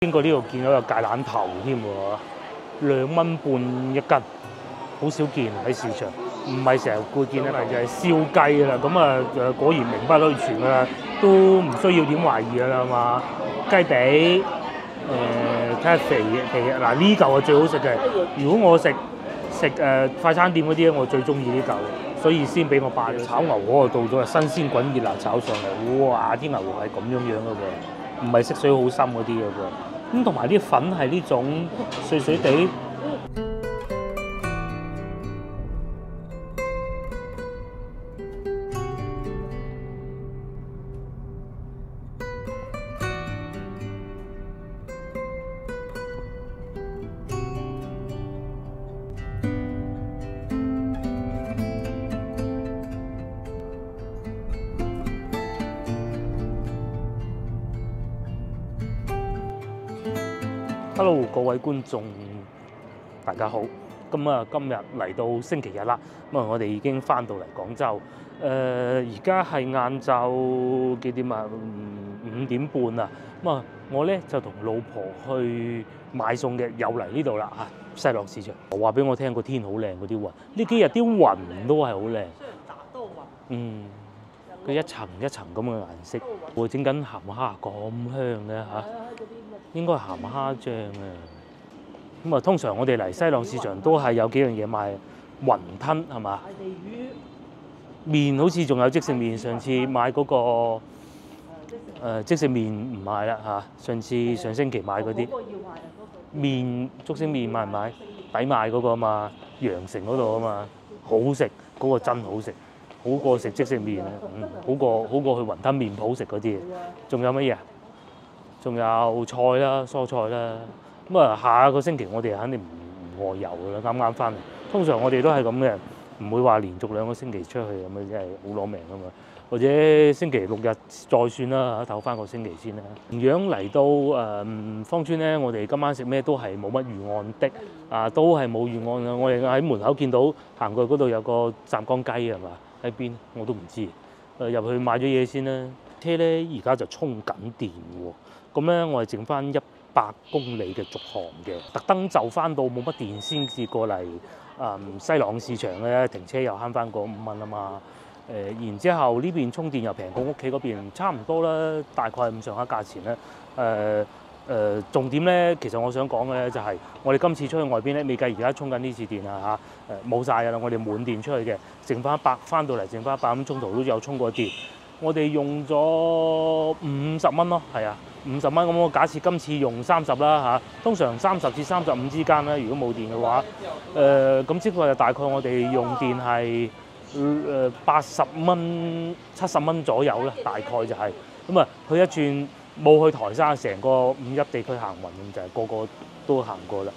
經過呢度見到有芥蘭頭添喎，2蚊半一斤，好少見喺市場，唔係成日會見得到，就係燒雞啦。咁啊果然名不虛傳啦，都唔需要點懷疑㗎啦嘛。雞髀睇下肥嗱呢嚿係最好食嘅。如果我食快餐店嗰啲咧，我最中意呢嚿，所以先俾我霸咗。炒牛河到咗，新鮮滾熱辣炒上嚟，哇！啲牛河係咁樣嘅喎，唔係色水好深嗰啲嘅喎。咁同埋啲粉係呢種碎碎地。Hello， 各位觀眾，大家好。咁啊，今日嚟到星期日啦。咁啊，我哋已經翻到嚟廣州。而家係晏晝幾點啊？5點半啊。咁啊，我咧就同老婆去買餸嘅，又嚟呢度啦嚇。西朗市場。話俾我聽個天好靚嗰啲雲，呢幾日啲雲都係好靚。佢一層一層咁嘅顏色。會整緊鹹蝦咁香嘅嚇。應該係鹹蝦醬啊！咁啊，通常我哋嚟西朗市場都係有幾樣嘢賣，雲吞係嘛？麵好似仲有即食麵，上次買嗰個即食麵唔買啦嚇。上星期買嗰啲麵竹升麵買唔買？抵買嗰個啊嘛，羊城嗰度啊嘛，好食嗰個真好食，好過食即食麵啊！好過去雲吞麵鋪食嗰啲。仲有乜嘢？仲有菜啦、蔬菜啦，咁啊下個星期我哋肯定唔外遊㗎啦，啱啱翻嚟。通常我哋都係咁嘅，唔會話連續2個星期出去咁啊，真係好攞命㗎嘛。或者星期6日再算啦，唞翻個星期先啦。同樣嚟到芳村咧，我哋今晚食咩都係冇乜預案的，都係冇預案嘅。我哋喺門口見到行過去嗰度有個湛江雞係嘛？喺邊我都唔知。入去買咗嘢先啦。車咧而家就充緊電喎。咁咧，我係剩翻100公里嘅續航嘅，特登就翻到冇乜電先至過嚟西朗市場咧，停車又慳翻個5蚊啊嘛。然之後呢邊充電又平過屋企嗰邊，差唔多啦，大概咁上下價錢咧。重點咧，其實我想講嘅咧就係，我哋今次出去外邊咧，未計而家充緊呢次電啊嚇，冇晒㗎啦，我哋滿電出去嘅，剩翻100，翻到嚟剩翻100咁，中途都有充過電。我哋用咗50蚊咯，係啊，50蚊咁。我假設今次用30啦嚇，通常30至35之間啦。如果冇電嘅話，咁即係話大概我哋用電係80蚊、70蚊左右啦，大概就係咁啊。去一轉冇去台山，成個5邑地區行勻咁就係個個都行過啦。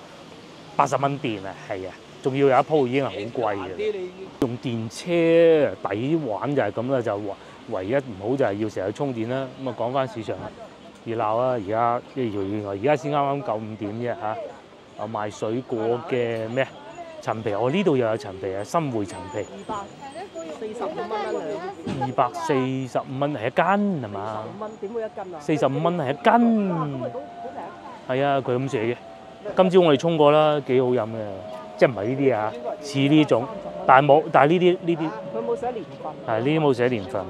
80蚊電啊，係啊，仲要有一鋪已經係好貴嘅。用電車抵玩就係咁啦，就唯一唔好就係要成日充電啦。咁啊講翻市場啦，熱鬧啊！而家先啱啱夠5點啫嚇。有賣水果嘅咩陳皮，我呢度又有陳皮啊，新會陳皮。245蚊係一斤係嘛？45蚊點會一斤啊？45蚊係一斤。係啊，佢咁寫嘅。今朝我哋沖過啦，幾好飲嘅，即係唔係呢啲啊？似呢種，但係呢啲。佢冇寫年份。係呢啲冇寫年份。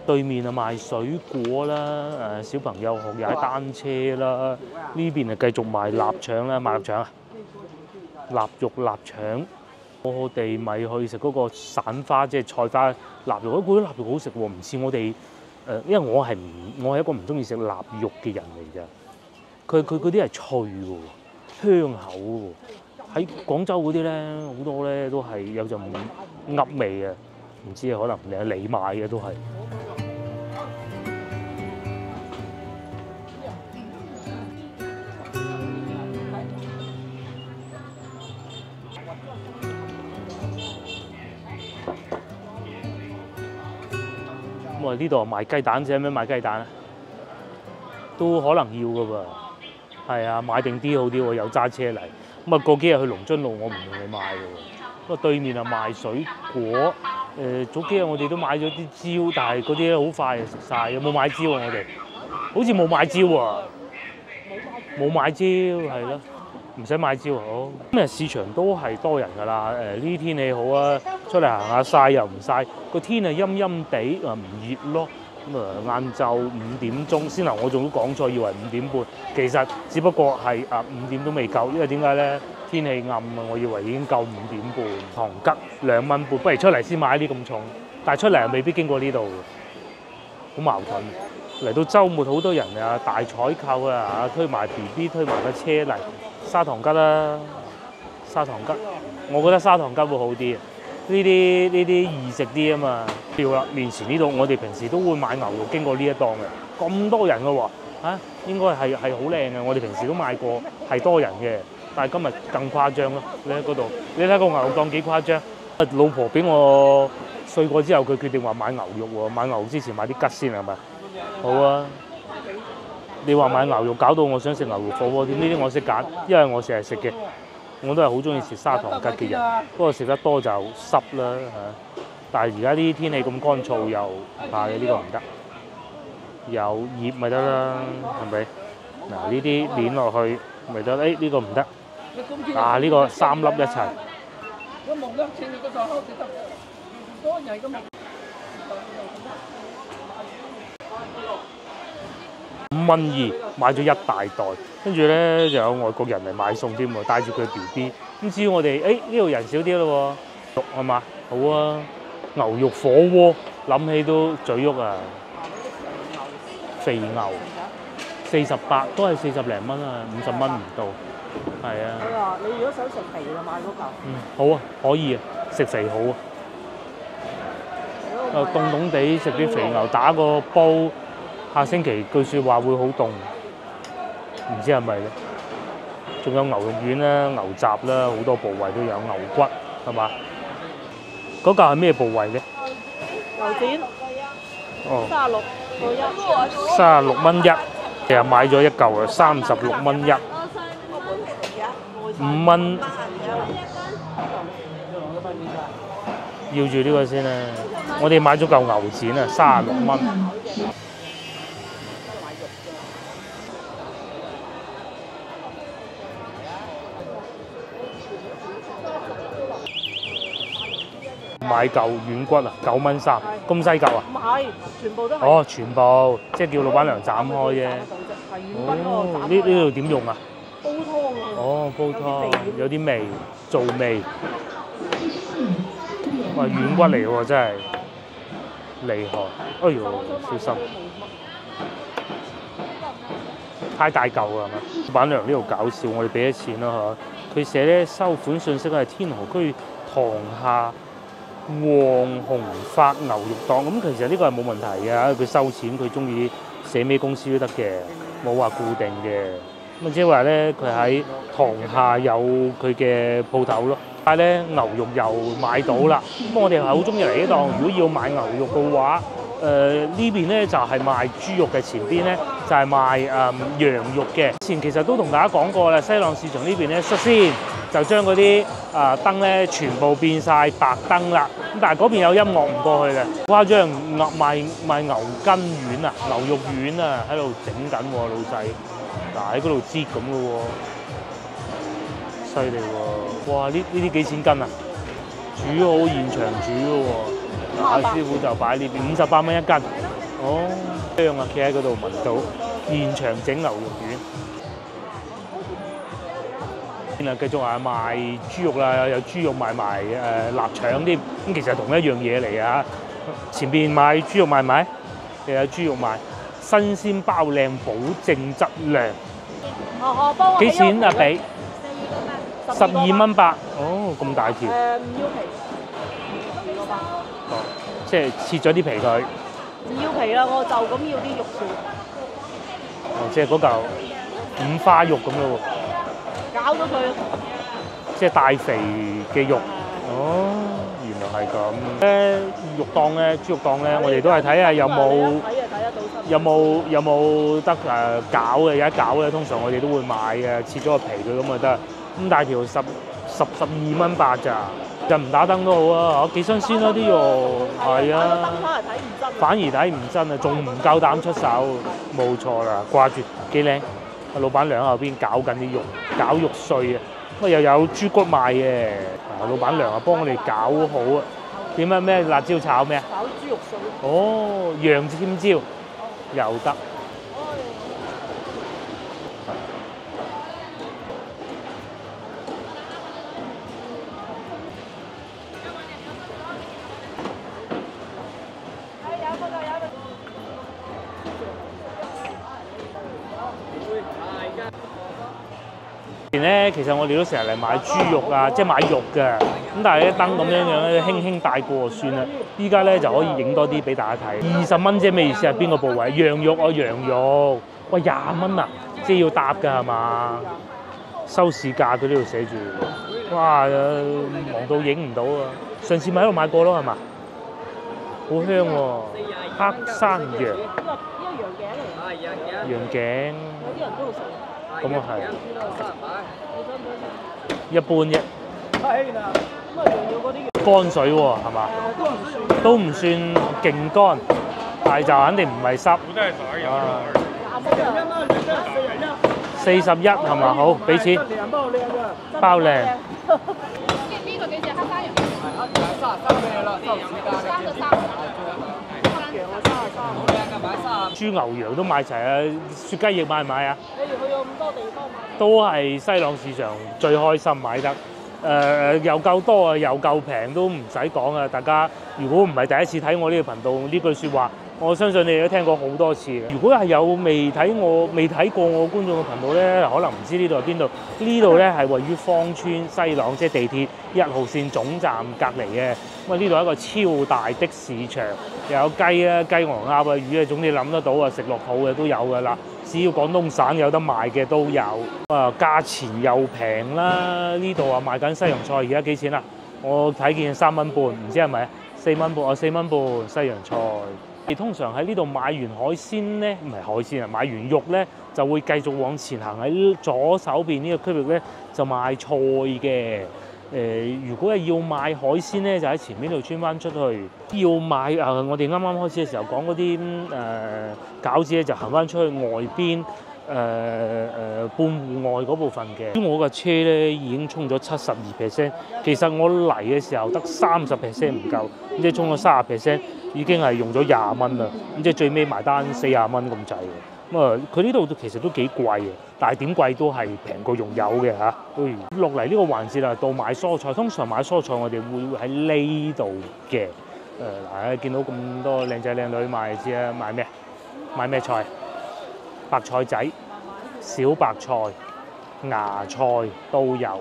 對面啊賣水果啦，小朋友學踩單車啦，呢邊啊繼續賣臘腸啦，賣臘腸啊，臘肉臘腸。我哋咪去食嗰個散花，即係菜花臘肉，我覺得臘肉好食喎，唔似我哋因為我係一個唔中意食臘肉嘅人嚟㗎，佢嗰啲係脆喎，香口喎。喺廣州嗰啲咧，好多咧都係有陣噏味啊，唔知啊，可能你買嘅都係。咁啊，呢度賣雞蛋，使咩賣雞蛋啊？都可能要㗎噃。係啊，買定啲好啲喎，有揸車嚟。咁啊，過幾日去龍津路，我唔同你買嘅喎。咁啊，對面啊賣水果。早幾日我哋都買咗啲蕉，但係嗰啲咧好快就食晒。有冇買蕉啊？我哋好似冇買蕉喎。冇買蕉冇買蕉係咯，唔使買蕉好。今日市場都係多人㗎啦。呢啲天氣好啊，出嚟行下曬又唔曬，個天係陰陰地啊，唔熱咯。咁晏晝5點鐘先我仲都講錯，以為5點半，其實只不過係5點都未夠，因為點解咧？天氣暗啊，我以為已經夠5點半。糖桔2蚊半，不如出嚟先買啲咁重，但係出嚟又未必經過呢度，好矛盾。嚟到週末好多人啊，大採購啊，推埋 BB 推埋個車嚟，砂糖桔啦，砂糖桔，我覺得砂糖桔會好啲。呢啲易食啲啊嘛。要啦，面前呢度我哋平時都會買牛肉經過呢一檔嘅，咁多人嘅喎，應該係好靚嘅。我哋平時都買過，係多人嘅，但係今日更誇張咯。你喺嗰度，你睇個牛肉檔幾誇張。老婆俾我睡過之後，佢決定話買牛肉喎。買牛肉之前買啲桔先係咪？好啊。你話買牛肉搞到我想食牛肉火鍋添，呢啲我識揀，因為我成日食嘅。我都係好中意食砂糖桔嘅人，不過食得多就濕啦嚇。但係而家啲天氣咁乾燥又唔怕嘅，呢個唔得，有葉咪得啦，係咪？嗱呢啲攣落去咪得，呢個唔得，呢個3粒一齊。5.2蚊買咗1大袋，跟住咧就有外國人嚟買餸添喎，帶住佢 BB。咁至於我哋，呢度人少啲咯喎，肉係嘛？好啊，牛肉火鍋，諗起都嘴喐啊！肥牛48都係40零蚊啊，50蚊唔到，係啊。佢話你如果想食肥就買嗰嚿。好啊，可以啊，食肥好啊。凍凍地食啲肥牛，打個煲。下星期據說話會好凍，唔知係咪咧？仲有牛肉丸啦、牛雜啦，好多部位都有，牛骨係嘛？嗰嚿係咩部位嘅？牛展。哦。36個1。36蚊1，其實買咗一嚿啊，36蚊1。5蚊。要住呢個先啦，我哋買咗嚿牛展啊，36蚊。買嚿軟骨啊，9蚊3，咁細嚿啊？唔係，全部都係。哦，全部，即係叫老闆娘斬開啫。係軟骨嗰個斬開。呢度點用啊？煲湯啊。哦，煲湯，有啲味，做味。哇，軟骨嚟喎，真係厲害。哎呦，小心！太大嚿啦，係咪？老闆娘呢度搞笑，我哋俾咗錢啦嚇。佢寫咧收款信息係天河區塘廈黃鴻發牛肉檔，咁其實呢個係冇問題嘅，佢收錢，佢中意寫咩公司都得嘅，冇話固定嘅。咁即係話咧，佢喺塘廈有佢嘅鋪頭咯。但係咧牛肉又買到啦，咁我哋係好中意嚟呢檔。如果要買牛肉嘅話，呢邊咧就係賣豬肉嘅，前邊咧就係賣羊肉嘅。前其實都同大家講過啦，西朗市場呢邊咧率先就將嗰啲燈咧全部變晒白燈啦。咁但係嗰邊有音樂唔過去嘅，誇張賣牛筋丸啊、牛肉丸啊喺度整緊喎，老細嗱喺嗰度擠咁嘅喎，犀利喎！哇！呢啲幾錢斤啊？煮好現場煮嘅喎。阿師傅就擺呢邊58蚊1斤，哦，香啊！企喺嗰度聞到現場整牛肉丸。繼續係賣豬肉啦，有豬肉賣埋臘腸添，咁其實同一樣嘢嚟啊！前邊賣豬肉賣埋，又有豬肉賣，新鮮包靚，保證質量。幫我幾錢啊？俾12蚊8，哦，咁大條。唔要皮。哦，即係切咗啲皮佢。唔要皮啦，我就咁要啲肉算。哦，即係嗰嚿五花肉咁咯喎。搞咗佢。即係大肥嘅肉。哦，原來係咁。咧肉檔咧，豬肉檔咧，我哋都係睇下有冇得餃嘅，有得餃咧，通常我哋都會買嘅，切咗個皮佢咁就得。咁大條12蚊8咋。就唔打燈都好啊，幾新鮮啊啲肉，係啊，反而睇唔真啊，仲唔夠膽出手，冇錯啦，掛住幾靚，老闆娘喺後邊搞緊啲肉，搞肉碎啊！咁啊又有豬骨賣嘅，老闆娘啊幫我哋搞好啊！點啊咩辣椒炒咩啊？炒豬肉碎。哦，洋尖椒又得。以前咧，其實我哋都成日嚟買豬肉啊，即係買肉嘅。咁但係一燈咁樣咧，輕輕帶過就算啦。依家咧就可以影多啲俾大家睇。20蚊啫，咩意思啊？邊個部位？羊肉啊，羊肉。喂，20蚊啊，即係要搭㗎係嘛？收市價佢呢度寫住。哇！忙到影唔到啊！上次咪喺度買過咯係嘛？好香喎，黑山羊。呢個羊頸嚟。羊頸。有啲人都會食。咁啊係。一般啫。咁啊，羊肉嗰啲乾水喎係嘛？都唔算勁乾，但係就肯定唔係濕。41係嘛？好，俾錢。包靚。呢個幾隻黑山羊？33俾你啦，33。豬牛羊都買齊啊！雪雞翼買唔買啊？你哋去咗咁多地方買。都係西朗市場最開心買得。又夠多啊，又夠平，都唔使講啊！大家如果唔係第一次睇我呢個頻道，呢句説話，我相信你哋都聽過好多次嘅。如果係有未睇過我觀眾嘅頻道咧，可能唔知呢度係邊度。呢度咧係位於芳村西朗，即係地鐵1號線總站隔離嘅。咁啊，呢度係一個超大的市場，又有雞啊、雞鵝鴨啊、魚啊，總之諗得到啊，食落肚嘅都有㗎啦。只要廣東省有得賣嘅都有。價錢又平啦。呢度啊賣緊西洋菜，而家幾錢啊？我睇見3蚊半，唔知係咪4蚊半？4蚊半西洋菜。你通常喺呢度買完海鮮咧，唔係海鮮啊，買完肉咧就會繼續往前行，喺左手邊呢個區域咧就賣菜嘅。如果係要買海鮮咧，就喺前面度穿翻出去。要買我哋啱啱開始嘅時候講嗰啲餃子咧，就行翻出去外邊半戶外嗰部分嘅。我架車咧已經充咗72%，其實我嚟嘅時候得30% 唔夠，即係充咗30%已經係用咗20蚊啦。咁即係最尾埋單40蚊咁滯嘅。咁啊，佢呢度其實都幾貴嘅，但係點貴都係平過用油嘅嚇。落嚟呢個環節啦，到買蔬菜，通常買蔬菜我哋會喺呢度嘅。嗱，見到咁多靚仔靚女買知啦，買咩？買咩菜？白菜仔、小白菜、芽菜都有。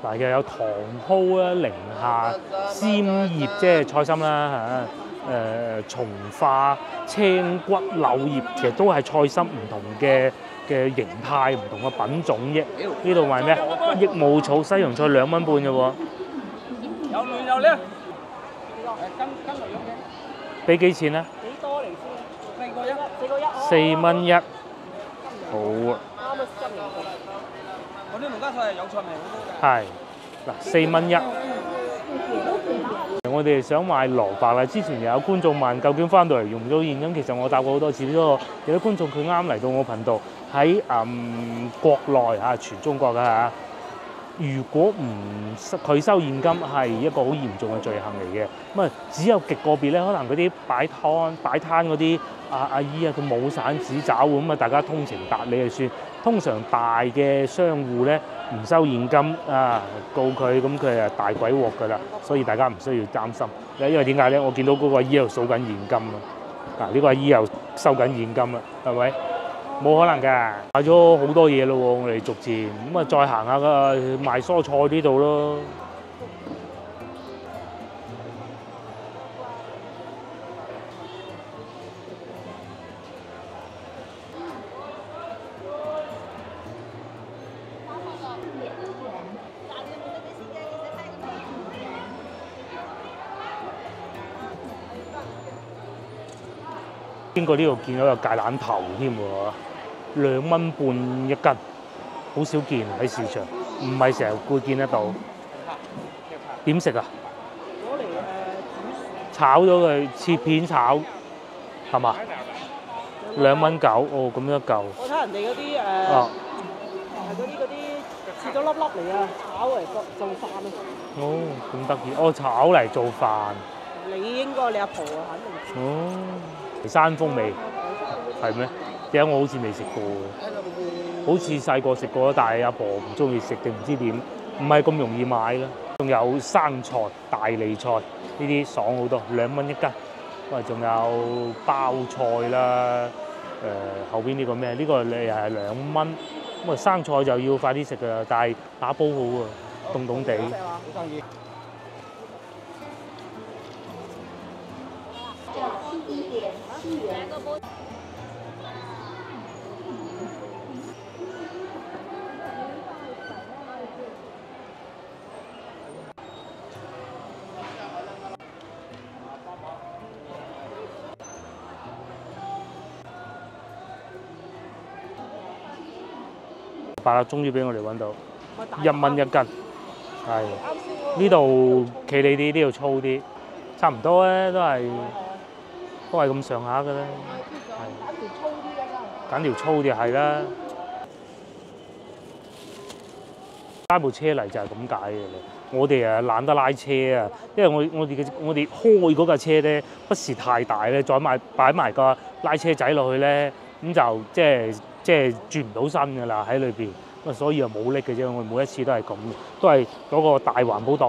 嗱，又有茼蒿啦、寧夏、尖葉即係菜心啦嚇，松花、青骨、柳葉，其實都係菜心唔同嘅形態、唔同嘅品種啫。呢度賣咩？益母草西洋菜2蚊半嘅喎。有嫩有靚。跟嚟用嘅。俾幾錢啊？幾多嚟先？4個1。4蚊1。好啊。啱啊，今年。我啲農家菜係有菜味好多嘅。係。嗱，4蚊1。我哋想買蘿蔔啦，之前有觀眾問究竟翻到嚟用唔到現金，其實我答過好多次。不過有啲觀眾佢啱嚟到我頻道喺國內嚇，全中國㗎嚇。如果唔佢收現金係一個好嚴重嘅罪行嚟嘅。咁啊，只有極個別咧，可能嗰啲擺攤嗰啲阿姨啊，佢冇散紙找喎，咁啊大家通情達理就算。通常大嘅商戶咧唔收現金啊，告佢咁佢係大鬼鑊㗎啦，所以大家唔需要擔心。因為點解咧？我見到嗰個阿姨又數緊現金啊，嗱呢個阿姨又收緊現金啦，係咪？冇可能㗎，買咗好多嘢咯喎，我哋逐漸咁啊，再行下個賣蔬菜呢度咯。經過呢度見到有芥蘭頭添喎，2蚊半1斤，好少見喺市場，唔係成日會見得到。點食啊？攞嚟炒咗佢，切片炒，係嘛？ 2.9哦，咁一嚿。我睇人哋嗰啲哦係嗰啲切咗粒粒嚟啊，炒嚟做飯啊！哦，咁得意，哦炒嚟做飯。你阿婆啊，肯定哦，山風味係咩？點解我好似未食過嘅？好似細個食過，但係阿婆唔中意食定唔知點，唔係咁容易買啦。仲有生菜、大利菜呢啲爽好多，2蚊一斤。喂，仲有包菜啦，後邊呢個咩？呢個你又係2蚊。咁啊生菜就要快啲食㗎啦，但係打煲好啊，凍凍地。白啦，終於俾我哋揾到1蚊一斤，係呢度企理啲，呢度粗啲，差唔多咧，都係咁上下嘅啦。揀條粗啲係啦，拉部車嚟就係咁解嘅。我哋啊懶得拉車啊，因為我哋開嗰架車咧不是太大咧，再擺埋個拉車仔落去咧，咁就即係轉唔到身㗎啦喺裏邊，咁所以又冇拎嘅啫。我每一次都係咁嘅，都係嗰個大環保袋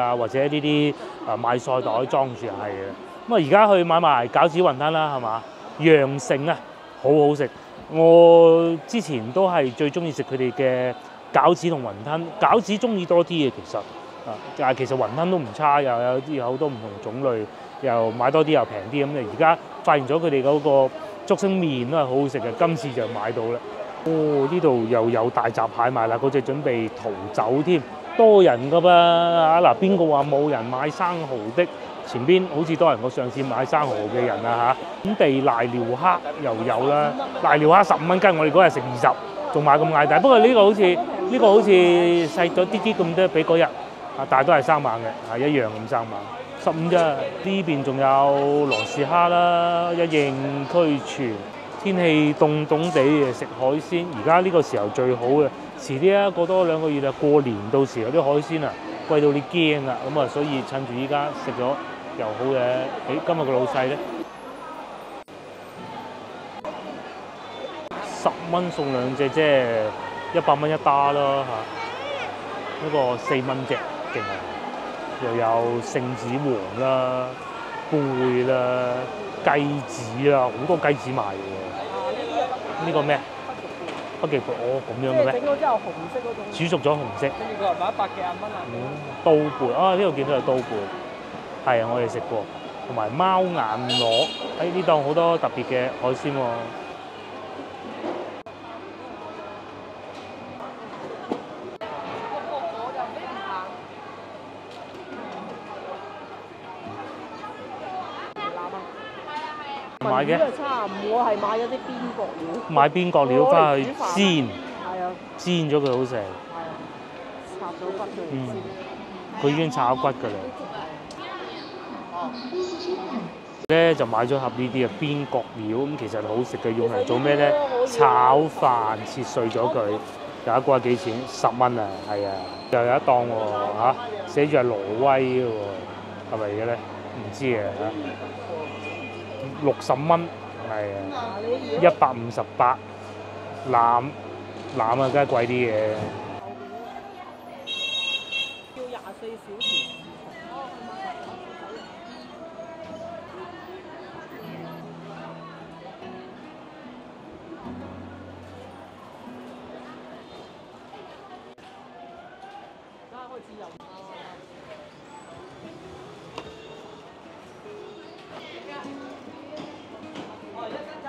啊，或者呢啲買菜袋裝住係嘅。咁啊而家去買埋餃子雲吞啦，係嘛？羊城啊，好好食。我之前都係最中意食佢哋嘅餃子同雲吞，餃子中意多啲嘅其實。但係其實雲吞都唔差，又有好多唔同種類，又買多啲又平啲咁。而家發現咗佢哋嗰個竹升麵都係好好食嘅，今次就買到啦。哦，呢度又有大閘蟹賣啦，嗰隻準備逃走添，多人㗎噃嚇嗱，邊個話冇人買生蠔的？前邊好似多人過上次買生蠔嘅人啊嚇。本地瀨尿蝦又有啦，瀨尿蝦15蚊斤，我哋嗰日食20，仲買咁嗌大。不過呢個好似細咗啲啲咁多，比嗰日。但係都係生猛嘅，係一樣咁生猛，15啫。呢邊仲有羅氏蝦啦，一應俱全。天氣凍凍地嘅食海鮮，而家呢個時候最好嘅。遲啲啊，過多2個月啊，過年到時有啲海鮮啊貴到你驚啊，咁啊，所以趁住依家食咗又好嘅。今日個老細咧10蚊送2隻，即係100蚊一打啦嚇。呢個4蚊隻。勁啊！又有聖子王啦、貝啦、雞子啦，好多雞子賣嘅喎。呢個咩？北極貝哦，咁樣嘅咩？整咗之後紅色嗰種。煮熟咗紅色。跟住佢話賣100幾廿蚊啊。刀貝啊！呢度見到有刀貝，係啊，我哋食過。同埋貓眼螺，喺呢檔好多特別嘅海鮮喎。買嘅，差唔多，我係買咗啲邊角料。買邊角料翻去煎，係啊，煎咗佢好食。係啊，拆咗骨佢。佢已經拆咗骨㗎啦。咧就買咗盒呢啲嘅邊角料，咁其實好食嘅，用嚟做咩咧？炒飯切碎咗佢，有一個幾錢？10蚊啊，係啊，又有一檔喎嚇，寫住係挪威嘅喎，係咪嘅咧？唔知啊嚇。60蚊，係啊，158攬啊，梗係貴啲嘅。要24小時。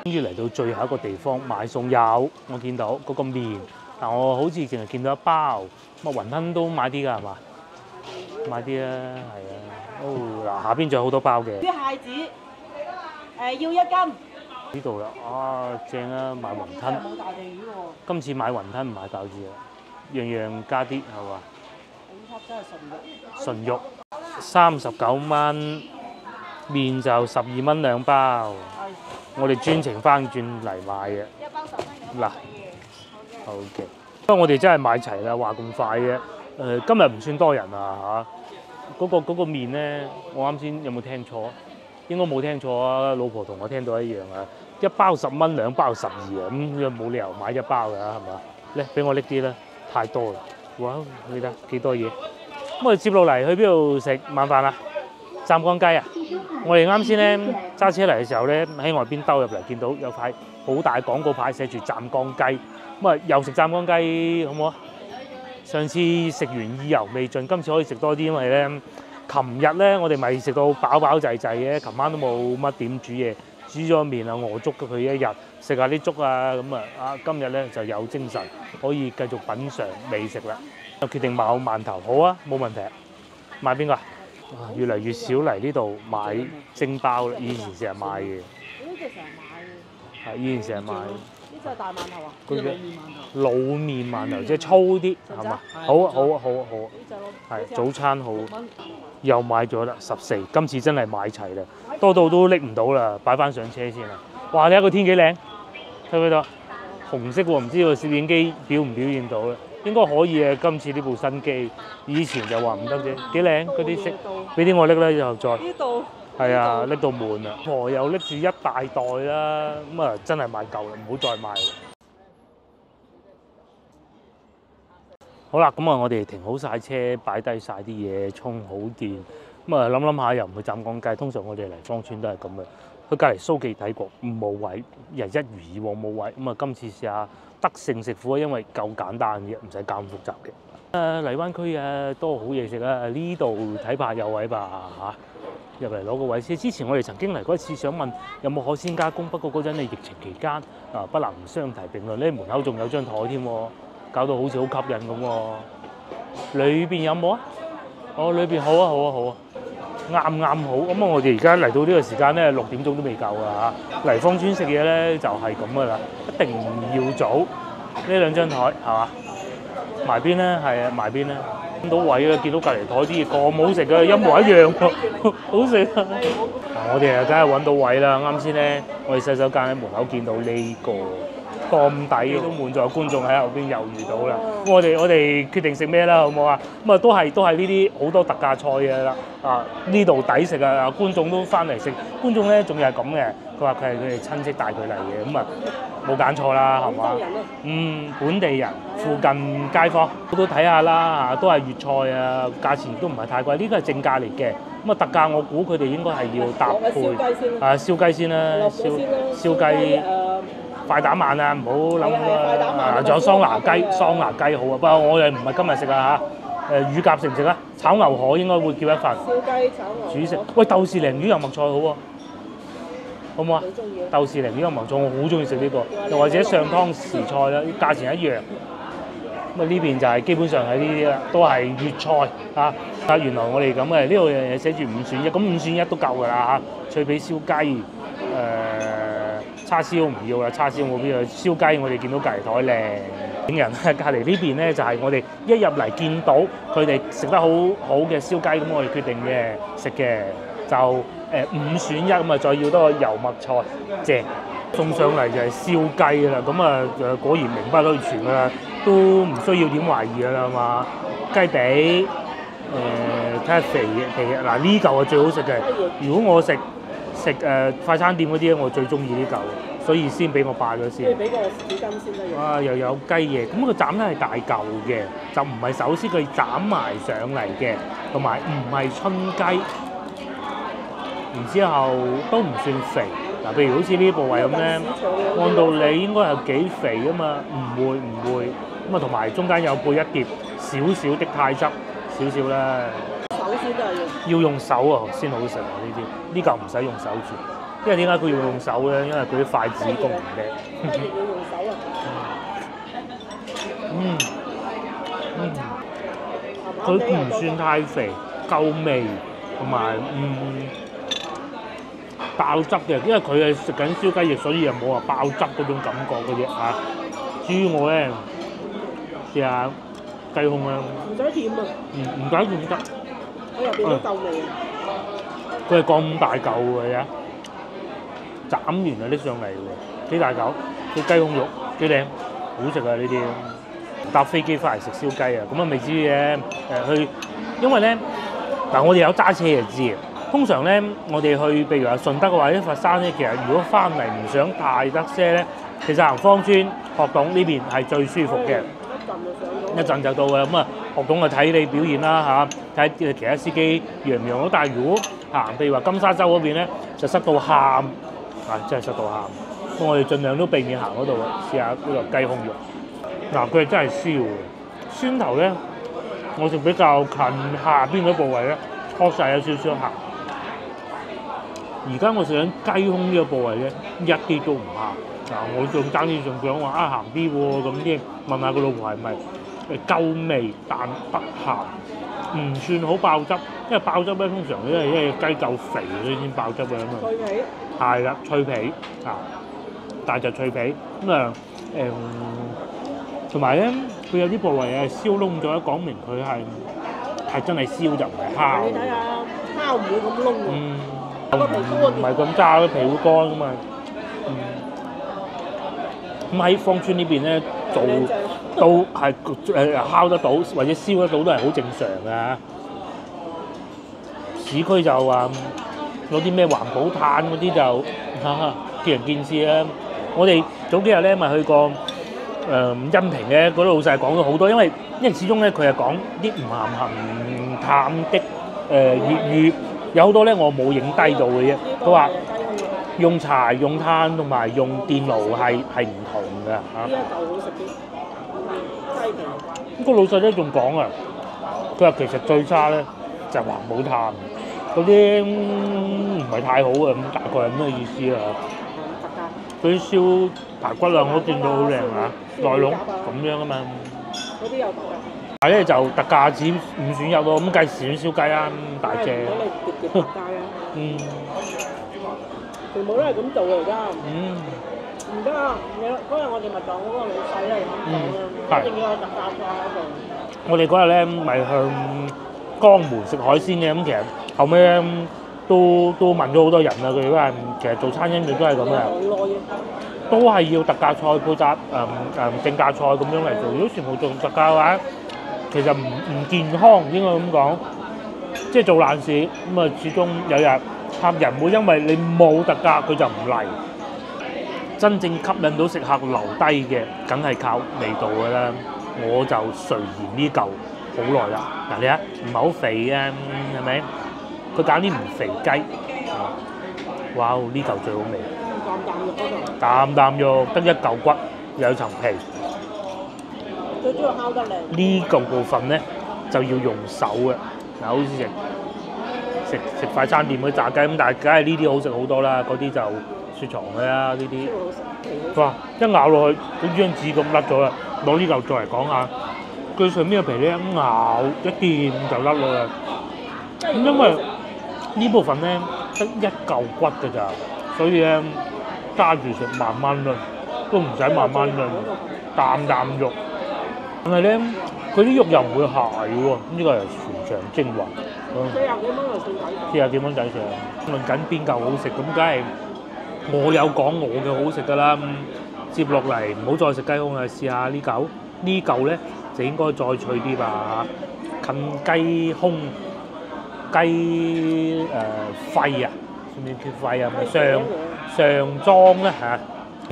終於嚟到最後一個地方買餸，有我見到嗰個麵，但我好似淨係見到一包，咁啊雲吞都買啲㗎係嘛？買啲啦，係啊。哦，嗱下邊仲有好多包嘅。啲蟹子要1斤。呢度啦，啊正啊，買雲吞。冇大地魚喎。今次買雲吞唔買餃子啊，樣樣加啲係嘛？整輯真係純肉39蚊，麵就12蚊2包。係。我哋專程翻轉嚟買嘅。嗱，OK。不過我哋真係買齊啦，話咁快嘅。今日唔算多人啊嚇。嗰個麵咧，我啱先有冇聽錯？應該冇聽錯啊！老婆同我聽到一樣啊，一包10蚊，兩包12啊，咁冇理由買一包㗎，係嘛？咧，俾我拎啲啦，太多啦！哇，你睇幾多嘢？咁我哋接落嚟去邊度食晚飯啊？湛江雞啊！我哋啱先咧揸車嚟嘅時候咧，喺外邊兜入嚟，見到有塊好大廣告牌寫住湛江雞，咁啊又食湛江雞好唔好啊？上次食完意猶未盡，今次可以食多啲，因為咧，琴日咧我哋咪食到飽飽滯滯嘅，琴晚都冇乜點煮嘢，煮咗麵啊餓足佢一日，食下啲粥啊咁啊，今日咧就有精神，可以繼續品嚐美食啦。就決定買饅頭，好啊，冇問題。買邊個啊？越嚟越少嚟呢度買蒸包啦，以前成日買嘅。呢隻成日買嘅。係，以前成日買。呢隻係大饅頭啊？嗰隻老麵饅頭，即係粗啲，係嘛？好啊，好啊，好啊，好啊。係早餐好。又買咗啦，14，今次真係買齊啦，多到都拎唔到啦，擺翻上車先啦。哇！你睇個天幾靚，睇唔睇到？紅色喎，唔知個攝影機表唔表現到咧？應該可以嘅，今次呢部新機，以前就話唔得啫。幾靚嗰啲色，俾啲我拎啦，又再。呢度。係啊，拎到滿啦。婆又拎住一大袋啦，咁啊真係買夠啦，唔好再買啦。好啦，咁啊，我哋停好晒車，擺低晒啲嘢，充好電。咁啊，諗下又唔去湛江雞。通常我哋嚟芳村都係咁嘅。去隔離蘇記睇過，冇位，又一如以往冇位。咁啊，今次試下德勝食府，因為夠簡單嘅，唔使咁複雜嘅。荔灣區啊，多好嘢食啊！呢度睇怕有位吧嚇，入嚟攞個位先。之前我哋曾經嚟過一次，想問有冇海鮮加工，不過嗰陣咧疫情期間啊，不能相提並論咧。門口仲有張台添喎。搞到好似好吸引咁喎，裏邊有冇啊？哦，裏邊好啊，好啊，好啊，啱好。咁啊，我哋而家嚟到呢個時間咧，6點鐘都未夠啊嚇。嚟芳村食嘢咧就係咁噶啦，一定要早。呢兩張台係嘛？埋邊咧係啊，埋邊咧揾到位啊！見到隔離台啲嘢咁好食嘅，一模一樣喎，好食啊！嗱，我哋啊梗係揾到位啦。啱先咧，我哋洗手間喺門口見到呢個。咁抵都滿載觀眾喺後邊猶豫到啦，咁我哋決定食咩啦，好唔好啊？咁啊都係呢啲好多特價菜嘅啦，啊呢度抵食啊！觀眾都翻嚟食，觀眾咧仲要係咁嘅，佢話佢係佢哋親戚帶佢嚟嘅，咁啊冇揀錯啦，係嘛？本地人，附近街坊都睇下啦嚇，都係粵菜啊，價錢都唔係太貴，呢個係正價嚟嘅。咁啊特價我估佢哋應該係要搭配燒雞先啦，燒雞。快打慢啊！唔好諗啊！仲有桑拿雞好啊！不過我哋唔係今日食啊嚇。乳鴿食唔食啊？炒牛河應該會叫一份。燒雞炒牛。主食。喂，豆豉鯪魚油麥菜好喎，好唔好啊？豆豉鯪魚油麥菜我好中意食呢個，又或者上湯時菜啦，價錢一樣。咁啊呢邊就係基本上係呢啲啦，都係粵菜嚇。啊原來我哋咁嘅呢度嘢寫住5選1，咁5選1都夠㗎啦嚇。脆皮燒雞叉燒唔要啦，叉燒冇必要。燒雞我哋見到隔離台靚景人，隔離呢邊咧就係我哋一入嚟見到佢哋食得好好嘅燒雞，咁我哋決定嘅食嘅就5選1，咁啊再要多個油麥菜正，送上嚟就係燒雞啦。咁啊果然名不虛傳㗎啦，都唔需要點懷疑㗎啦嘛。雞髀睇下肥嘅嗱呢嚿係最好食嘅。如果我食快餐店嗰啲我最中意呢嚿，所以先俾我霸咗先。俾個紙巾先啦。哇！又有雞翼，咁佢斬得係大嚿嘅，就唔係手撕，佢斬埋上嚟嘅，同埋唔係春雞。然之後都唔算肥，嗱，譬如好似呢部位咁咧，按道理應該係幾肥啊嘛，唔會，咁啊同埋中間有配一碟少少的泰汁，少少啦。手先都係要用手啊，先好食啊！呢嚿唔使用手住，因為點解佢要用手咧？因為佢啲筷子功唔叻。雞翼要用手啊！佢唔算太肥，夠味，同埋爆汁嘅，因為佢係食緊燒雞翼，所以又冇話爆汁嗰種感覺嘅啫嚇。至於我咧，試下雞胸啦。唔使甜啊！唔使甜得。我入邊都夠味啊！佢係咁大嚿嘅啫，斬完就拎上嚟喎，幾大嚿，啲雞胸肉幾靚，好食啊呢啲。搭飛機翻嚟食燒雞啊，咁啊未知嘅因為咧嗱，我哋有揸車就知嘅。通常咧，我哋去譬如話順德或者佛山咧，其實如果翻嚟唔想太得些咧，其實行芳村、學董呢邊係最舒服嘅。一陣就到嘅，咁啊學董就睇你表現啦嚇，睇其他司機讓唔讓到。但係如果行譬如話金沙洲嗰邊咧，就塞到喊啊，真係塞到喊。咁我哋盡量都避免行嗰度，試下呢個雞胸肉。嗱，佢係真係燒嘅，酸頭咧，我就比較近下邊嗰部位咧，確實有少少鹹。而家我食緊雞胸呢個部位咧，一啲都唔鹹。嗱，我仲爭啲仲想話鹹啲喎，咁啲問下個老婆係咪夠味但不鹹，唔算好爆汁，因為爆汁咧通常因為雞夠肥所以先爆汁嘅嘛。脆皮。係啦，脆皮啊，大隻脆皮咁啊同埋咧，佢有啲部位係燒燶咗，講明佢係真係燒就唔係烤。你睇下，烤唔會咁燶喎。唔係咁渣，啲皮會乾噶嘛。咁喺芳村呢邊咧做都係烤得到或者燒得到都係好正常嘅。市區就話攞啲咩環保炭嗰啲就見仁見智啦。我哋早幾日咧咪去過。恩平嘅嗰啲老細講咗好多，因為始終咧佢係講啲唔鹹淡的粵語，有好多咧我冇影低到嘅啫。佢話用柴、用炭同埋用電爐係唔同嘅嚇。呢一嚿好食啲雞皮。個老細咧仲講啊，佢話其實最差咧就係環保炭，嗰啲唔係太好啊，咁大概係咩意思啊？嗰啲燒排骨啊，我都見到好靚嚇，內籠咁樣啊嘛。嗰啲有特價。但係咧就特價只5選1咯，咁計時選燒雞啦，大隻。如果你碟特價啊。全部都係咁做嘅而家。唔得啊！嗰日我哋咪撞嗰個老細咧咁講啦，一定要有特價菜喺度。我哋嗰日咧咪向江門食海鮮嘅，咁其實後尾咧都問咗好多人啦，佢話其實做餐飲業都係咁嘅。都係要特價菜配搭正價菜咁樣嚟做。如果全部做特價嘅話，其實唔健康，應該咁講。即係做爛事咁啊，始終有日客人會因為你冇特價，佢就唔嚟。真正吸引到食客留低嘅，梗係靠味道㗎啦。我就垂涎呢嚿好耐啦。嗱，你睇唔係好肥啊，係咪？佢揀啲唔肥雞。哇！呢嚿最好味。啖啖肉得一嚿骨，有層皮。最主要烤得靚。呢嚿部分咧就要用手嘅，嗱，好似食快餐店嗰啲炸雞咁，但係梗係呢啲好食好多啦，嗰啲就雪藏嘅啦，呢啲。哇！一咬落去，好似張紙咁甩咗啦，攞呢嚿再嚟講下，佢上面嘅皮咧一咬一掂就甩落啦。咁因為呢部分咧得一嚿骨㗎咋，所以咧。揸住食慢慢燉，都唔使慢慢燉，啖啖肉。但係咧，佢啲肉又唔會柴喎，呢個係全場精華。40幾蚊就算抵食。40幾蚊抵食。論緊邊嚿好食，咁梗係我有講我嘅好食㗎啦。接落嚟唔好再食雞胸啦，試下呢嚿。呢嚿咧就應該再脆啲吧，近雞胸、雞肺啊，算唔算叫肺啊？上裝咧嚇，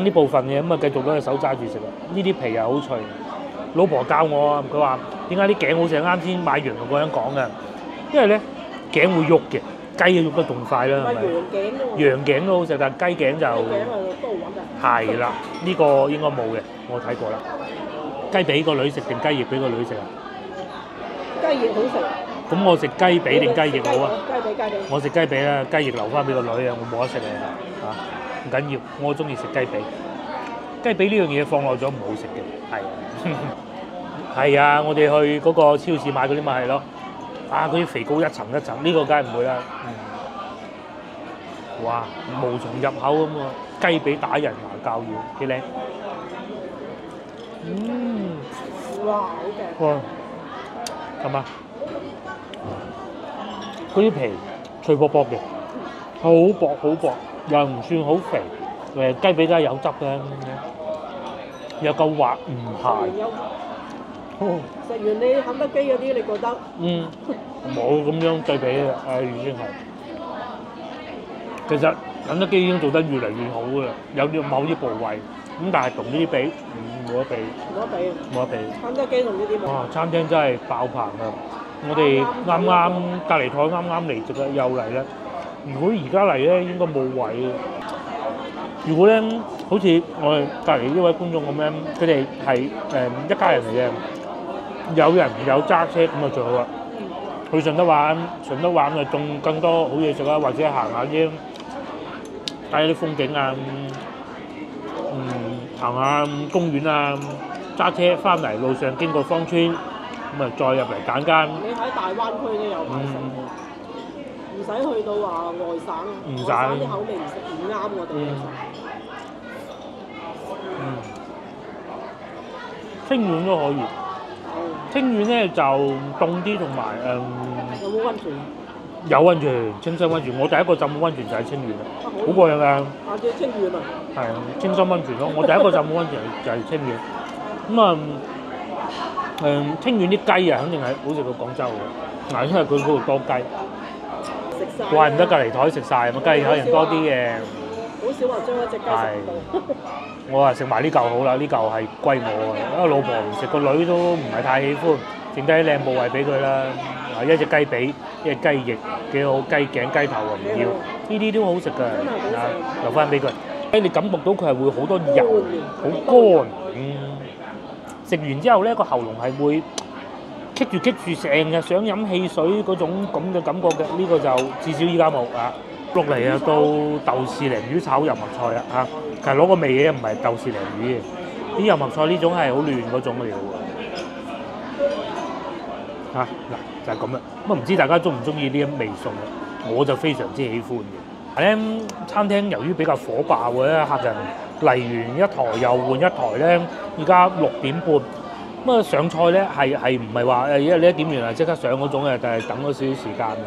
呢部分嘅咁啊，繼續攞隻手揸住食啊！呢啲皮又好脆。老婆教我啊，佢話點解啲頸好食？啱先買羊肉嗰人講嘅，因為咧頸會喐嘅，雞喐得仲快啦，係咪？羊頸都好食，但係雞頸就係啦，呢個應該冇嘅，我睇過啦。雞髀個女食定雞翼俾個女食啊？雞翼好食。咁我食雞髀定雞翼好啊？雞髀。我食雞髀啦，雞翼留翻俾個女啊，我冇得食啊嚇，唔緊要，我中意食雞髀。雞髀呢樣嘢放耐咗唔好食嘅，係啊，係啊，我哋去嗰個超市買嗰啲咪係咯，啊嗰啲肥膏一層一層，呢個梗係唔會啦。哇，無從入口咁喎，雞髀打人牙膠軟，幾靚。哇，好正。哇，係嘛？嗰啲皮脆卜卜嘅，好薄好薄。又唔算好肥，雞髀都係有汁嘅，又夠滑唔鹹。食完你肯德基嗰啲，你覺得？冇咁樣對比啊，已經係。其實肯德基已經做得越嚟越好㗎啦，有啲某啲部位，咁但係同呢啲比，冇得比。冇得比。冇得比。肯德基同呢啲冇。哇！餐廳真係爆棚啊！我哋啱啱隔離台啱啱離席啦，又嚟啦。如果而家嚟咧，應該冇位嘅。如果咧，好似我哋隔離呢位觀眾咁樣，佢哋係一家人嚟嘅，有人有揸車咁就最好啦。去順德玩就仲更多好嘢食啦，或者行下啲睇下啲風景啊，行下公園啊，揸車翻嚟路上經過芳村，咁啊再入嚟揀間。你喺大灣區都有買食，唔使去到話外省，唔使外省啲口味唔啱我哋嘅食。清遠都可以。清遠咧就凍啲，同埋有冇温泉？有温泉，清新温泉。我第一個浸嘅温泉就係清遠啦，好過癮㗎。啊，叫清遠啊！係清新温泉咯。我第一個浸嘅温泉就係清遠。咁啊清遠啲雞啊，肯定係好食過廣州嘅。嗱，因為佢嗰度多雞，食晒。怪唔得隔離台食晒，咁雞可能多啲嘅。好少話將一隻雞食到。我話食埋呢嚿好啦，呢嚿係歸我啊，因為老婆唔食，個女都唔係太喜歡，剩低靚部位俾佢啦。一隻雞髀，一隻雞翼，幾好，雞頸雞頭啊唔要，呢啲都好食㗎，留翻俾佢。你感覺到佢係會好多油，好乾，食完之後咧個喉嚨係會棘住，成日想飲汽水嗰種咁嘅感覺嘅，呢個就至少依家冇啊。落嚟啊，到豆豉鯪魚炒油麥菜啦嚇，其實攞個味嘅唔係豆豉鯪魚嘅，啲油麥菜呢種係好嫩嗰種嚟嘅喎嚇，嗱就係咁啦。咁啊唔知大家中唔中意呢一味餸啊？我就非常之喜歡嘅。咧餐廳由於比較火爆嘅咧，客人嚟完一台又換一台咧，而家6點半。咁啊上菜咧係唔係話你一點完啊即刻上嗰種嘅，就係等咗少少時間嘅。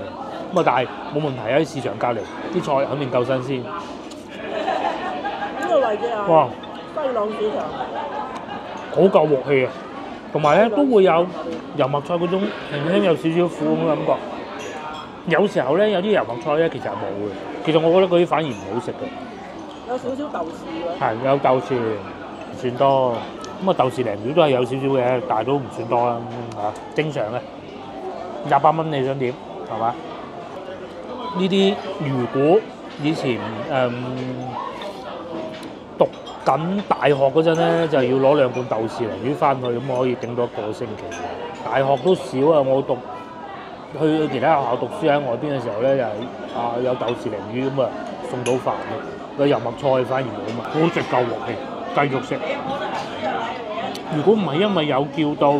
咁啊，但係冇問題喺市場隔離，啲菜肯定夠新鮮。呢個位置啊，哇！西朗市場，好夠鑊氣啊！同埋咧都會有油麥菜嗰種輕輕有少少苦咁嘅感覺。有時候咧有啲油麥菜咧其實係冇嘅，其實我覺得嗰啲反而唔好食嘅。有少少豆豉嘅。係有豆豉，唔算多。咁啊豆豉鯪魚都係有少少嘅，但係都唔算多啦嚇，正常嘅。28蚊你想點？係嘛？呢啲如果以前讀緊大學嗰陣咧，就要攞2罐豆豉鯪魚翻去，咁我可以頂到1個星期。大學都少啊，我去其他學校讀書喺外邊嘅時候咧，就係有豆豉鯪魚咁啊送到飯嘅，個油麥菜反而冇嘛，好食夠鑊氣，繼續食。如果唔係因為有叫到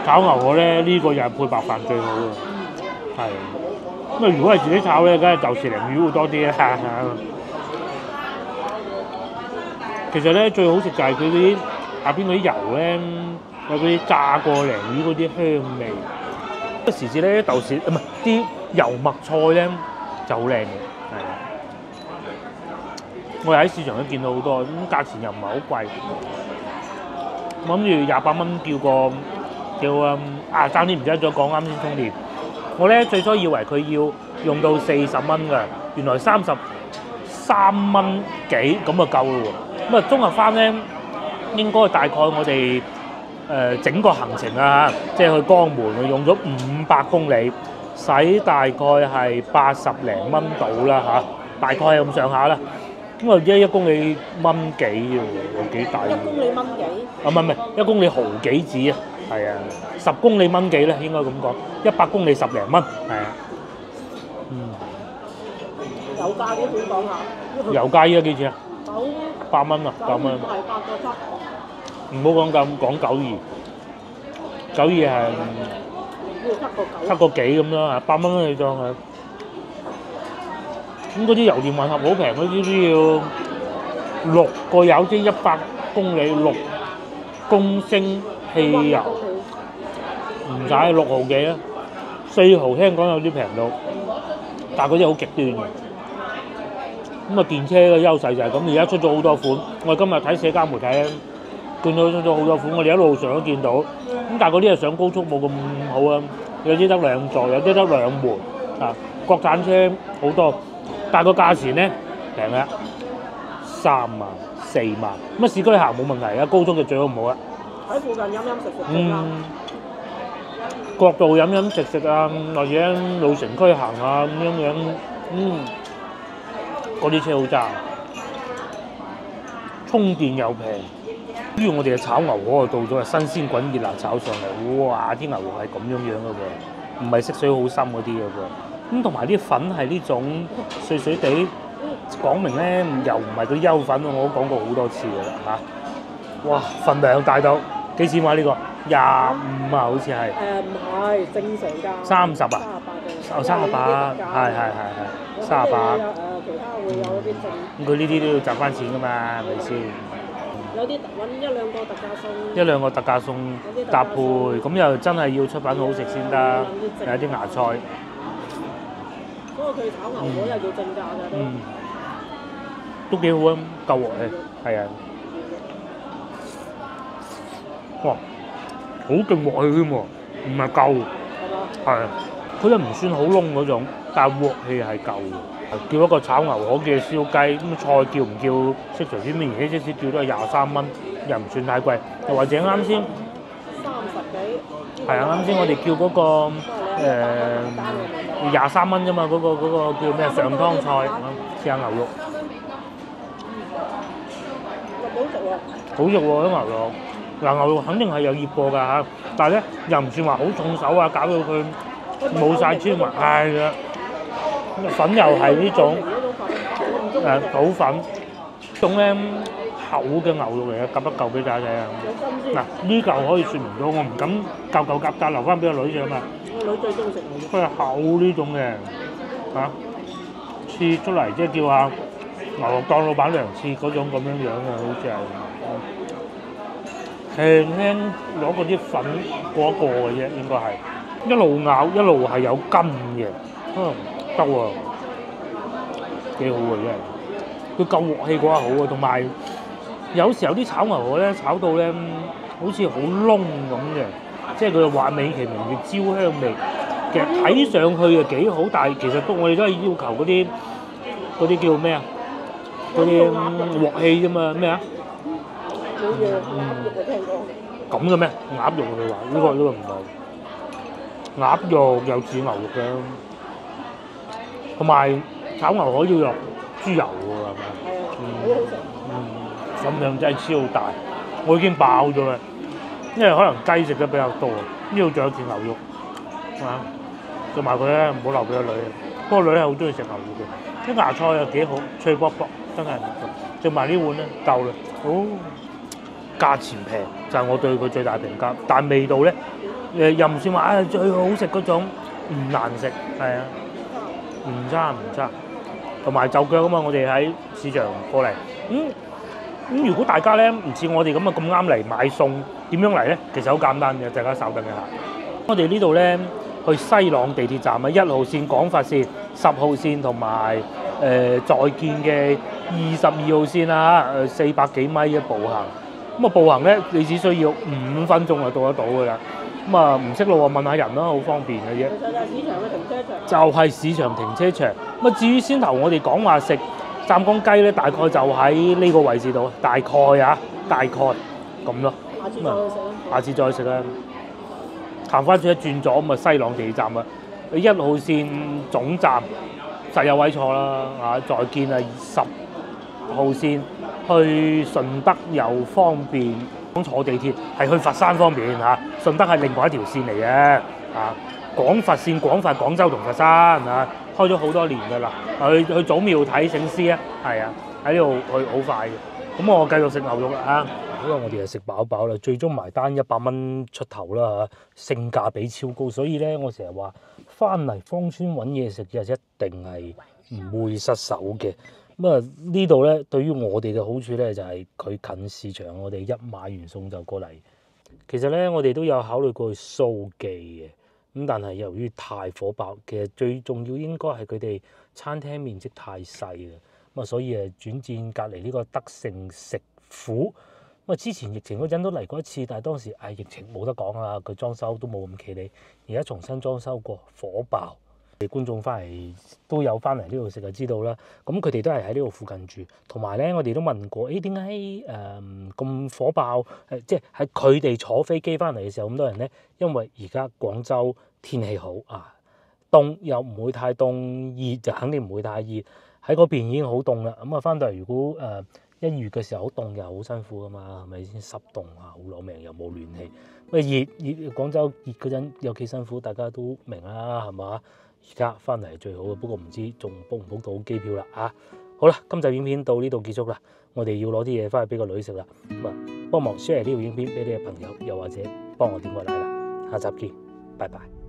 炒牛河咧，呢個又係配白飯最好嘅，係。咁啊，如果係自己炒咧，梗係豆豉鯪魚會多啲啦。其實咧最好食就係佢嗰啲下邊嗰啲油咧，有嗰啲炸過鯪魚嗰啲香味。嗰時節咧豆豉唔係啲油麥菜咧就好靚嘅，係。我哋喺市場都見到好多，咁價錢又唔係好貴。我諗住28蚊叫爭啲唔記得咗講啱先充電。我咧最初以為佢要用到40蚊㗎，原來33蚊幾咁就夠咯喎。咁啊綜合翻咧，應該大概我哋整個行程啊，即係去江門，用咗500公里，使大概係80零蚊到啦嚇，大概係咁上下啦。咁啊1公里蚊幾喎，幾抵。1公里蚊幾？唔係1公里毫幾紙啊，係啊，10公里蚊幾咧應該咁講，100公里10零蚊，係啊，油價幾錢講下？油價依家幾錢啊？8蚊啊，8蚊。係8.7。唔好講咁，講92係7個幾咁啦，8蚊你當係。咁嗰啲油電混合好平，嗰啲都要6個油即100公里6公升汽油，唔使6毫幾啊，4毫聽講有啲平到，但係嗰啲好極端嘅。咁啊電車嘅優勢就係咁，而家出咗好多款。我哋今日睇社交媒體咧，見到出咗好多款，我哋一路上都見到。咁但係嗰啲係上高速冇咁好啊，有啲得2座，有啲得2門啊。國產車好多，但係個價錢咧平嘅3萬4萬。咁啊市區行冇問題啊，高速就最好唔好啊。喺附近飲飲食食咁啦。角度飲飲食食啊，或者老城區行啊咁樣，嗰啲車好揸，充電又平。跟住我哋嘅炒牛河到咗，新鮮滾熱辣炒上嚟，哇！啲牛肉係咁樣嘅喎，唔係色水好深嗰啲嘅喎。咁同埋啲粉係呢種碎碎地，講明咧又唔係嗰啲優粉，我都講過好多次嘅啦嚇。哇！份量大到幾錢買呢個？25啊，好似係。唔係正常價。30啊？ 38 38，係38。其他會有一啲正。咁佢呢啲都要賺翻錢㗎嘛，係咪先？有啲揾1、2個特價餸。1、2個特價餸搭配，咁又真係要出品好食先得，有啲芽菜。不過佢炒牛河又叫正價㗎都幾好啊，夠鑊氣，係啊。哇，好勁鑊氣添喎，唔係夠，係啊，佢又唔算好燶嗰種，但係鑊氣係夠嘅。叫一個炒牛河嘅燒雞，咁菜叫唔叫識隨便便？而家即使叫都係23蚊，又唔算太貴。又或者啱先，30幾，係啊，啱先我哋叫嗰個23蚊啫嘛，嗰個叫咩上湯菜，試下牛肉，好食喎啲牛肉。嗱牛肉肯定係有醃過㗎嚇，但係咧又唔算話好重手啊，搞到佢冇晒纖維，係啊。粉又係呢種土粉，呢種咧厚嘅牛肉嚟嘅，夾一嚿俾大家睇啊！嗱呢嚿可以説明到，我唔敢嚿夾留翻俾個女食啊嘛。我女最中意食牛肉。佢係厚呢種嘅嚇，切出嚟即係叫下牛肉檔老闆娘切嗰種咁樣樣嘅，好似係輕輕攞嗰啲粉過一過嘅啫，應該係一路咬一路係有筋嘅，得喎，幾好喎真係，佢夠鑊氣嗰下好啊，同埋有時候啲炒牛河咧炒到咧好似好燶咁嘅，即係佢話美其名叫焦香味，其實睇上去就幾好，但係其實我哋都係要求嗰啲叫咩啊？嗰啲鑊氣啫嘛，咩啊？冇嘢，鴨肉我聽過。咁嘅咩？鴨肉佢話呢個唔係，鴨肉又似牛肉嘅。同埋炒牛河要落豬油喎，係咪？係啊，好好食。份量真係超大，我已經爆咗啦。因為可能雞食得比較多，呢度仲有條牛肉，啊，做埋佢咧，唔好留俾個女。不過個女係好中意食牛肉嘅，啲芽菜又幾好，脆卜卜，真係唔錯。做埋呢碗咧夠啦，哦，價錢平就係我對佢最大評價。但味道咧又唔算話最好食嗰種，唔難食，係啊。唔差，同埋就腳啊嘛！我哋喺市場過嚟，咁如果大家咧唔似我哋咁啊咁啱嚟買餸，點樣嚟咧？其實好簡單嘅，大家稍等一下。我哋呢度咧去西朗地鐵站啊，1號線廣佛線、10號線同埋在建嘅22號線啊，400幾米嘅步行。咁啊步行咧，你只需要5分鐘就到得到㗎啦。咁啊唔識路啊問下人啦，好方便嘅啫。其實就係市場嘅停車場。就係市場停車場。咁啊至於先頭我哋講話食湛江雞咧，大概就喺呢個位置度，大概咁咯。下次再食啦。行翻轉一轉左咁啊，西朗地鐵站啊，1號線總站實有位坐啦。啊，再見啊，10號線去順德又方便。坐地鐵係去佛山方便嚇，順德係另外一條線嚟嘅嚇。廣佛線廣佛廣州同佛山嚇，開咗好多年㗎啦。去祖廟睇醒獅啊，係啊，喺呢度去好快嘅。咁我繼續食牛肉啦嚇。好啦，我哋係食飽啦，最終埋單100蚊出頭啦嚇，性價比超高，所以咧我成日話翻嚟芳村揾嘢食就一定係唔會失手嘅。咁啊呢度咧對於我哋嘅好處咧就係佢近市場，我哋一買完餸就過嚟。其實咧我哋都有考慮過去蘇記嘅，咁但係由於太火爆，其實最重要應該係佢哋餐廳面積太細啦。咁啊所以轉戰隔離呢個德勝食府。咁啊之前疫情嗰陣都嚟過一次，但係當時疫情冇得講啦，佢裝修都冇咁企理，而家重新裝修過，火爆。觀眾翻嚟都有翻嚟呢度食就知道啦。咁佢哋都係喺呢度附近住，同埋咧我哋都問過，點解咁火爆？即係喺佢哋坐飛機翻嚟嘅時候咁多人咧，因為而家廣州天氣好啊，凍又唔會太凍，熱就肯定唔會太熱。喺嗰邊已經好凍啦，咁啊翻到嚟如果1月嘅時候好凍又好辛苦噶嘛，係咪先濕凍啊，好攞命又冇暖氣。熱廣州熱嗰陣有幾辛苦，大家都明啦，係嘛？而家翻嚟係最好嘅，不過唔知仲 book 唔 book 到機票啦啊！好啦，今集影片到呢度結束啦，我哋要攞啲嘢翻去俾個女食啦。咁啊，幫忙 share 呢條影片俾你嘅朋友，又或者幫我點個 like啦。下集見，拜拜。